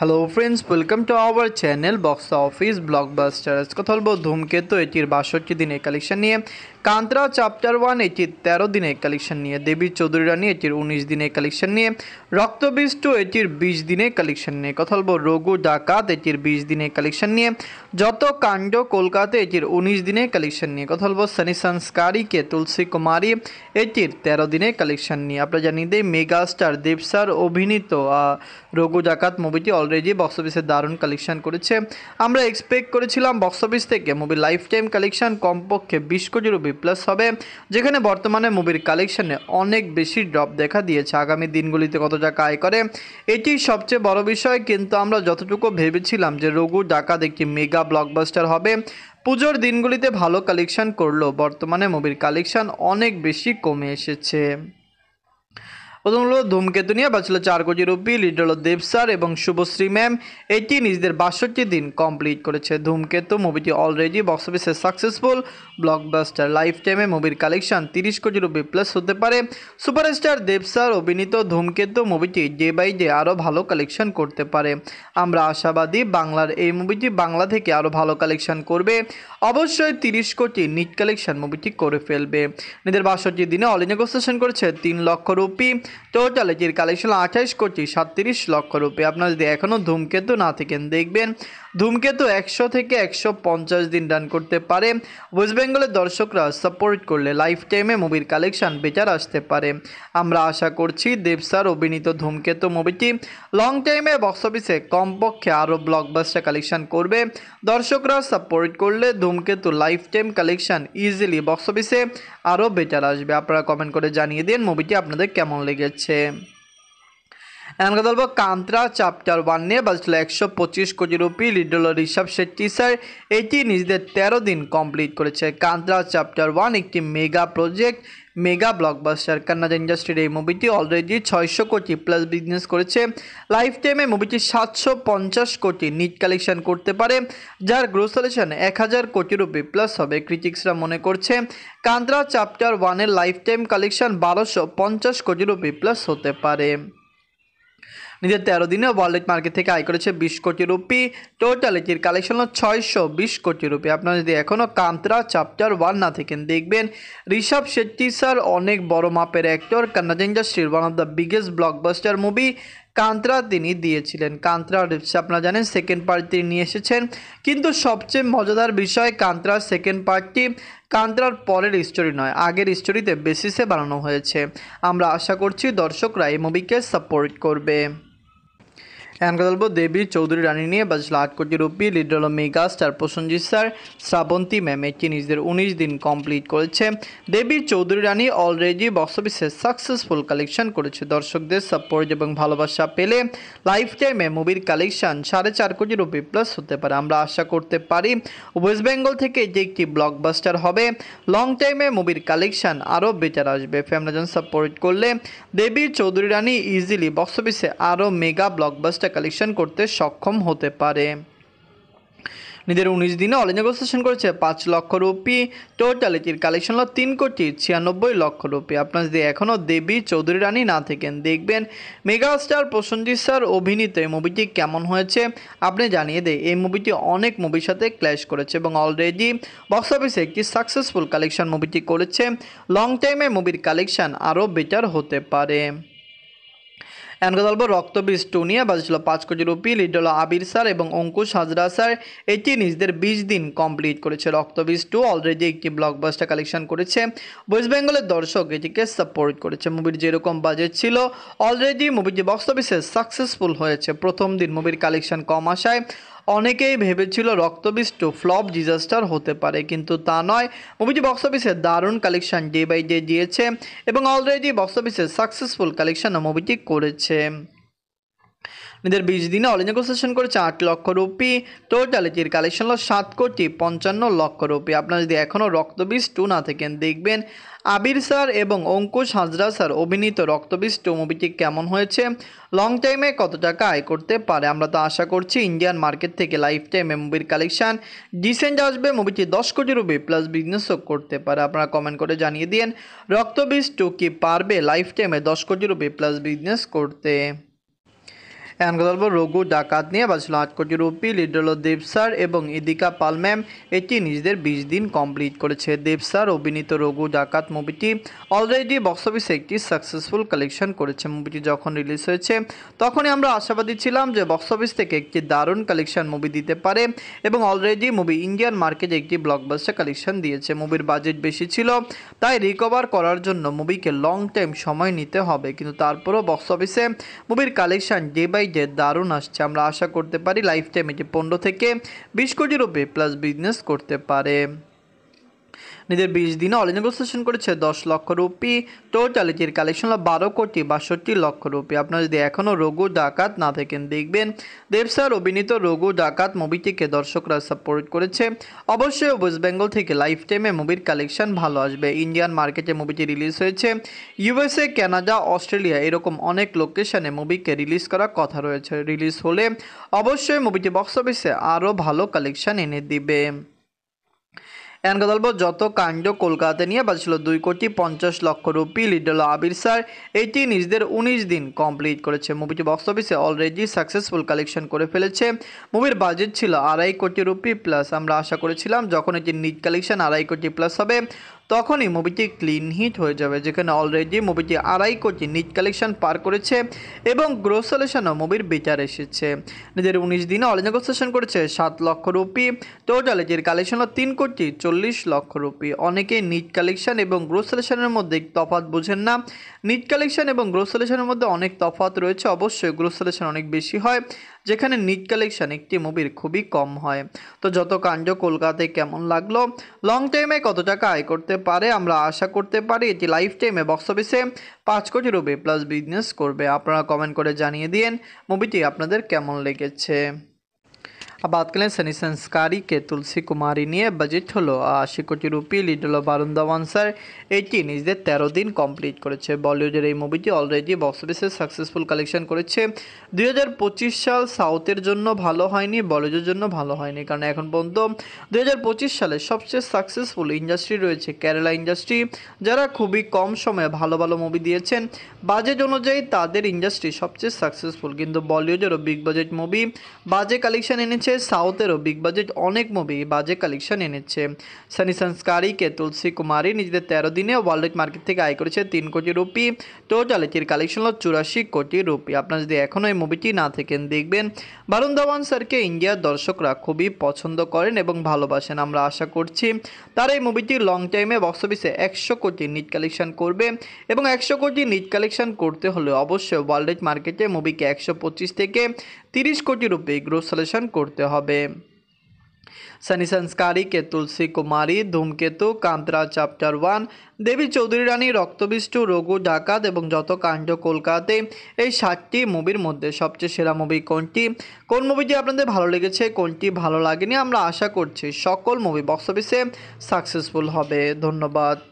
Hello friends, welcome to our channel box office blockbuster. কথা বলবো ধূমকেতু এটির 62 দিনের কালেকশন নিয়ে, কান্তারা চ্যাপ্টার 1 এটির 13 দিনের কালেকশন নিয়ে, দেবী চৌধুরী রানী এটির 19 দিনের কালেকশন নিয়ে, রক্তবীজ 2 এটির 20 দিনের কালেকশন নিয়ে, কথা বলবো রঘু ডাকাত এটির 20 দিনের কালেকশন নিয়ে, যত কাণ্ড কলকাতা এটির 19 দিনের কালেকশন নিয়ে, কথা বলবো সানি সংস্কারীকে তুলসী কুমারী এটির 13 দিনের কালেকশন নিয়ে। আপনারা জানিয়ে দেয় মেগা স্টার দেব স্যার অভিনীত রঘু ডাকাত মুভিটি অলরেডি বক্স অফিসে দারুণ কালেকশন করেছে। আমরা এক্সপেক্ট করেছিলাম বক্স অফিস থেকে মুভির লাইফ টাইম কালেকশন কমপক্ষে 20 কোটি রুপি প্লাস হবে, যেখানে বর্তমানে মুভির কালেকশনে অনেক বেশি ড্রপ দেখা দিয়েছে। আগামী দিনগুলিতে কত টাকা আয় করে এটি সবচেয়ে বড় বিষয়, কিন্তু আমরা যতটুকু ভেবেছিলাম যে রঘু ডাকাত একটি মেগা ব্লকবাস্টার হবে, পুজোর দিনগুলিতে ভালো কালেকশন করলো, বর্তমানে মুভির কালেকশন অনেক বেশি কমে এসেছে। প্রথম হলো ধূমকেতু নিয়ে বাঁচল 4 কোটি রুপি, লিড হলো দেব স্যার এবং শুভশ্রী ম্যাম। এটি নিজেদের 62 দিন কমপ্লিট করেছে। ধূমকেতু মুভিটি অলরেডি বক্স অফিসে সাকসেসফুল ব্লকবাস্টার। লাইফ টাইমে মুভির কালেকশন 30 কোটি রুপি প্লাস হতে পারে। সুপারস্টার দেব স্যার অভিনীত ধূমকেতু মুভিটি ডে বাই ডে আরও ভালো কালেকশন করতে পারে। আমরা আশাবাদী বাংলার এই মুভিটি বাংলা থেকে আরও ভালো কালেকশন করবে। অবশ্যই 30 কোটি নিট কালেকশন মুভিটি করে ফেলবে। নিজেদের 62 দিনে অল ইন্ডিয়া নেগোসিয়েশন করেছে 3 লক্ষ রুপি। টোটাল এটির কালেকশন 28 কোটি 37 লক্ষ রুপি। আপনারা যদি এখনও ধূমকেতু না থাকেন, দেখবেন ধূমকেতু 100 থেকে 150 দিন রান করতে পারে। ওয়েস্ট বেঙ্গলের দর্শকরা সাপোর্ট করলে লাইফ টাইমে মুভির কালেকশন বেটার আসতে পারে। আমরা আশা করছি দেব স্যার অভিনীত ধূমকেতু মুভিটি লং টাইমে বক্স অফিসে কমপক্ষে আরও ব্লকবাস্টার কালেকশন করবে। দর্শকরা সাপোর্ট করলে ধূমকেতু life time collection easily box অফিসে আরও বেটার আসবে। আপনারা কমেন্ট করে জানিয়ে দিন মুভিটি আপনাদের কেমন লেগেছে। এখন কথা বলবো কান্তারা চ্যাপ্টার 1 নিয়ে বাজছিল 125 কোটি রুপি, লিড হল ঋষভ শেট্টি স্যার। এটি নিজেদের 13 দিন কমপ্লিট করেছে। কান্তারা চ্যাপ্টার 1 একটি mega project, mega blockbuster. Kannada ইন্ডাস্ট্রির এই মুভিটি অলরেডি 600 কোটি প্লাস বিজনেস করেছে। লাইফ টাইমে মুভিটি 750 কোটি নিট কালেকশন করতে পারে, যার গ্রোস কালেকশন 1000 কোটি রুপি প্লাস হবে। ক্রিটিক্সরা মনে করছে কান্তারা চ্যাপ্টার 1 এর লাইফ টাইম কালেকশন 1250 কোটি রুপি প্লাস হতে পারে। নিজের 13 দিনে ওয়ার্ল্ড মার্কেট থেকে আয় করেছে 20 কোটি রুপি। টোটাল এটির কালেকশন হলো 620 কোটি রুপি। আপনারা যদি এখনও কান্তারা চ্যাপ্টার 1 না থাকেন, দেখবেন ঋষভ শেট্টি স্যার অনেক বড় মাপের অ্যাক্টর। কান্নাড়া ইন্ডাস্ট্রির one of the biggest blockbuster movie Kantara তিনি দিয়েছিলেন। কান্তারা আপনারা জানেন সেকেন্ড পার্ট তিনি নিয়ে এসেছেন, কিন্তু সবচেয়ে মজাদার বিষয় কান্তারার সেকেন্ড পার্টটি কান্তারার পরের স্টোরি নয়, আগের স্টোরিতে বেসিসে বানানো হয়েছে। আমরা আশা করছি দর্শকরা এই মুভিকে সাপোর্ট করবে। এখন কথা বলবো দেবী চৌধুরী রানী নিয়ে বাজল 8 কোটি রুপি, লিড হল mega star Prosenjit sir, Srabanti ma'am. এটি নিজেদের 19 দিন কমপ্লিট করেছে। Debi Chowdhurani already box অফিসে সাকসেসফুল কালেকশন করেছে। দর্শকদের সাপোর্ট এবং ভালোবাসা পেলে লাইফ টাইমে মুভির কালেকশন 4.5 কোটি রুপি প্লাস হতে পারে। আমরা আশা করতে পারি ওয়েস্ট বেঙ্গল থেকে এটি একটি ব্লকবাস্টার হবে। লং টাইমে মুভির কালেকশন আরও বেটার আসবে। ফ্যামিলিজন সাপোর্ট করলে দেবী চৌধুরী রানী ইজিলি বক্স অফিসে আরও মেগা ব্লকবাস্টার কালেকশন করতে সক্ষম হতে পারে। নিজের 19 দিনে অল ইন্ডিয়া নেগোসিয়েশন করেছে 5 লক্ষ রুপি। টোটাল এটির কালেকশন হলো 3 কোটি 96 লক্ষ রুপি। আপনারা যদি এখনও দেবী চৌধুরী রানী না থাকেন, দেখবেন মেগা স্টার প্রসেনজিৎ স্যার অভিনীত এই মুভিটি কেমন হয়েছে আপনি জানিয়ে দেয়। এই মুভিটি অনেক মুভির সাথে ক্ল্যাশ করেছে এবং অলরেডি বক্স অফিসে একটি সাকসেসফুল কালেকশন মুভিটি করেছে। লং টাইমে মুভির কালেকশন আরও বেটার হতে পারে। এখন কথা বলবো রক্তবীজ 2 নিয়ে বাজছিল 5 কোটি রুপি, লিড হল আবির স্যার এবং অঙ্কুশ হাজরা স্যার। এটি নিজেদের 20 দিন কমপ্লিট করেছে। রক্তবীজ 2 অলরেডি একটি ব্লকবাস্টার কালেকশন করেছে। ওয়েস্ট বেঙ্গলের দর্শক এটিকে সাপোর্ট করেছে। মুভির যেরকম বাজেট ছিল অলরেডি মুভিটি বক্স অফিসে সাকসেসফুল হয়েছে। প্রথম দিন মুভির কালেকশন কম আসায় অনেকেই ভেবেছিল রক্তবীজ 2 ফ্লপ ডিজাস্টার হতে পারে, কিন্তু তা নয়। মুভিটি বক্স অফিসে দারুণ কালেকশন ডে বাই ডে দিয়েছে এবং অলরেডি বক্স অফিসে সাকসেসফুল কালেকশন মুভিটি করেছে। নিজের 20 দিনে অল ইন্ডিয়া নেগোসিয়েশন করেছে 8 লক্ষ রুপি। টোটাল এটির কালেকশন হলো 7 কোটি 55 লক্ষ রুপি। আপনারা যদি এখনও রক্তবীজ 2 না থাকেন, দেখবেন আবির স্যার এবং অঙ্কুশ হাজরা স্যার অভিনীত রক্তবীজ 2 মুভিটি কেমন হয়েছে, লং টাইমে কত টাকা আয় করতে পারে। আমরা তো আশা করছি ইন্ডিয়ান মার্কেট থেকে লাইফ টাইমে মুভির কালেকশন ডিসেন্ট আসবে। মুভিটি 10 কোটি রুপি প্লাস বিজনেসও করতে পারে। আপনারা কমেন্ট করে জানিয়ে দিন রক্তবীজ 2 কি পারবে লাইফ টাইমে 10 কোটি রুপি প্লাস বিজনেস করতে। এখন কথা বলবো রঘু ডাকাত নিয়ে। বাজেট ছিল 8 কোটি রুপি। লিড হলো দেব স্যার এবং ইদিকা পাল ম্যাম। এটি নিজেদের 20 দিন কমপ্লিট করেছে। দেব স্যার অভিনীত রঘু ডাকাত মুভিটি অলরেডি বক্স অফিসে একটি সাকসেসফুল কালেকশন করেছে। মুভিটি যখন রিলিজ হয়েছে তখনই আমরা আশাবাদী ছিলাম যে বক্স অফিস থেকে একটি দারুণ কালেকশন মুভি দিতে পারে এবং অলরেডি মুভি ইন্ডিয়ান মার্কেটে একটি ব্লকবাস্টার কালেকশন দিয়েছে। মুভির বাজেট বেশি ছিল, তাই রিকভার করার জন্য মুভিকে লং টাইম সময় নিতে হবে, কিন্তু তারপরও বক্স অফিসে মুভির কালেকশন ডে বাই ডে দারুণ আসছে। আমরা আশা করতে পারি লাইফ টাইম এটি 15 থেকে 20 কোটি রুপি প্লাস বিজনেস করতে পারে। নিজের 20 দিনে অল ইন্ডিয়া সেশন করেছে 10 লক্ষ রুপি। টোটাল এটির কালেকশন হলো 12 কোটি 62 লক্ষ রুপি। আপনারা যদি এখনও রঘু ডাকাত না দেখেন, দেখবেন দেব স্যার অভিনীত রঘু ডাকাত মুভিটিকে দর্শকরা সাপোর্ট করেছে। অবশ্যই ওয়েস্ট বেঙ্গল থেকে লাইফ টাইমে মুভির কালেকশন ভালো আসবে। ইন্ডিয়ান মার্কেটে মুভিটি রিলিজ হয়েছে, ইউএসএ, কানাডা, অস্ট্রেলিয়া এরকম অনেক লোকেশনে মুভিকে রিলিজ করার কথা রয়েছে। রিলিজ হলে অবশ্যই মুভিটি বক্স অফিসে আরও ভালো কালেকশন এনে দিবে। এখন কথা বলবো যত কাণ্ড কলকাতা নিয়ে। বাজেট ছিল 2 কোটি 50 লক্ষ রুপি। লিড হলো আবির স্যার। এটি নিজেদের 19 দিন কমপ্লিট করেছে। মুভিটি বক্স অফিসে অলরেডি সাকসেসফুল কালেকশন করে ফেলেছে। মুভির বাজেট ছিল 2.5 কোটি রুপি প্লাস। আমরা আশা করেছিলাম যখন এটি নিট কালেকশন 2.5 কোটি প্লাস হবে তখনই মুভিটি ক্লিন হিট হয়ে যাবে, যেখানে অলরেডি মুভিটি 2.5 কোটি নিট কালেকশন পার করেছে এবং গ্রোস কালেকশনও মুভির বেটার এসেছে। নিজের 19 দিনে অল ইন্ডিয়া সেশন করেছে 7 লক্ষ রুপি। টোটাল এটির কালেকশন হলো 3 কোটি 40 লক্ষ রুপি। অনেকেই নিট কালেকশন এবং গ্রোস কালেকশনের মধ্যে তফাৎ বোঝেন না। নিট কালেকশন এবং গ্রোস কালেকশনের মধ্যে অনেক তফাৎ রয়েছে। অবশ্যই গ্রোস কালেকশন অনেক বেশি হয়, যেখানে নিট কালেকশন একটি মুভির খুবই কম হয়। তো যত কাণ্ড কলকাতায় কেমন লাগলো, লং টাইমে কত টাকা আয় করতে পারে, আমরা আশা করতে পারি এটি লাইফ টাইমে বক্স অফিসে 5 কোটি রুপি প্লাস বিজনেস করবে। আপনারা কমেন্ট করে জানিয়ে দিন মুভিটি আপনাদের কেমন লেগেছে। अब बात करें सनी संस्कारी के तुलसी कुमारी নিয়ে। বাজেট হলো 80 কোটি রুপি। লিড হলো বারুণ ধাওয়ান স্যার। এটি নিজেদের 13 দিন কমপ্লিট করেছে। বলিউডের এই মুভিটি অলরেডি বক্স অফিসে সাকসেসফুল কালেকশন করেছে। 2025 সাল সাউথের জন্য ভালো হয়নি, বলিউডের জন্য ভালো হয়নি, কারণ এখন পর্যন্ত 2025 সালে সবচেয়ে সাকসেসফুল ইন্ডাস্ট্রি রয়েছে কেরালা ইন্ডাস্ট্রি, যারা খুবই কম সময়ে ভালো ভালো মুভি দিয়েছেন। বাজেট অনুযায়ী তাদের ইন্ডাস্ট্রি সবচেয়ে সাকসেসফুল, কিন্তু বলিউডেরও বিগ বাজেট মুভি বাজে কালেকশন এনেছে। সাউথেরও বিগ বাজেট অনেক মুভি বাজে কালেকশন এনেছে। সানি সংস্কারি কে তুলসী কুমারী নিজেদের 13 দিনে ওয়ার্ল্ড মার্কেট থেকে আয় করেছে 3 কোটি রুপি। টোটাল এটির কালেকশন হলো 84 কোটি রুপি। আপনারা যদি এখনও এই মুভিটি না থাকেন, দেখবেন বারুণ ধাওয়ান স্যারকে ইন্ডিয়ার দর্শকরা খুবই পছন্দ করেন এবং ভালোবাসেন। আমরা আশা করছি তার এই মুভিটি লং টাইমে বক্স অফিসে 100 কোটি নিট কালেকশন করবে এবং 100 কোটি নিট কালেকশন করতে হলে অবশ্যই ওয়ার্ল্ড মার্কেটে মুভিকে 125 থেকে 30 কোটি রুপি গ্রোস কালেকশন করতে হবে। सनी संस्कारी के तुलसी कुमारी, धूमकेतु, कांतरा चैप्टर 1, দেবী চৌধুরী রানী, রক্তবিষ্টু, রঘু ডাকাত এবং যত কাণ্ড কলকাতাতে, এই 7টি মুভির মধ্যে সবচেয়ে সেরা মুভি কোনটি? কোন মুভিটি আপনাদের ভালো লেগেছে, কোনটি ভালো লাগেনি? আমরা আশা করছি সকল মুভি বক্স অফিসে সাকসেসফুল হবে। ধন্যবাদ।